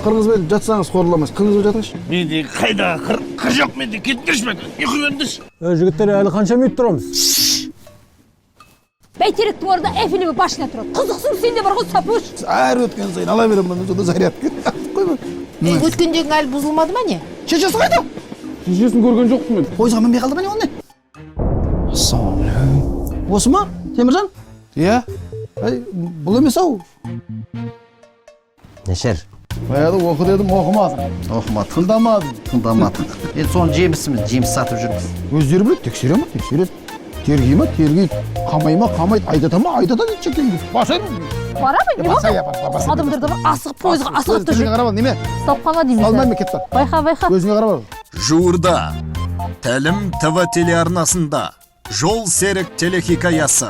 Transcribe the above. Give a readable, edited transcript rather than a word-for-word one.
Qırğız bel жатсаңыз қорламас. Qırğыз жатыңыз. Менде қайда қыр жоқ менде кетіңдерші мен. Ұйқы беріңдерші. Жігіттер әлі қанша минут тұрамыз? Бәйтеректің орнында Эйфелева башына тұрады. Қызықсың сенде бар ғой сапыш. Әр өткен сайын ала беремін мен сонда зарядка. Қойма. Өткендегі әлі бұзылмады ма не? Шешесі қайда? Шешесін көрген жоқпын мен. Пойызға мінбей қалды ма не оны? Ассалаумағалейкум. Осы ма, Теміржан? Иә. Ай, бұл емес ау. Нешер? Баяғыда оқы дедім, оқымадым. Оқымадық. Тыңдамадым. Тыңдамадық. Енді соны жемісіміз, жеміс сатып жүрміз. Өздері біледі, тексере ма? Тексереді. Тергей ма? Тергейді. Қамай ма? Қамайды. Айдата ма? Айдата дейді шекенге. Баса. Бара ма? Не Баса, болды? Адамдарды асығып пойызға асығып та жүр. Қарап ал, неме? Стопқанға дейміз. Салмай ма кет бар. Байқа. Өзіңе қарап ал. Жуырда Тәлім ТВ телеарнасында Жол серік телехикаясы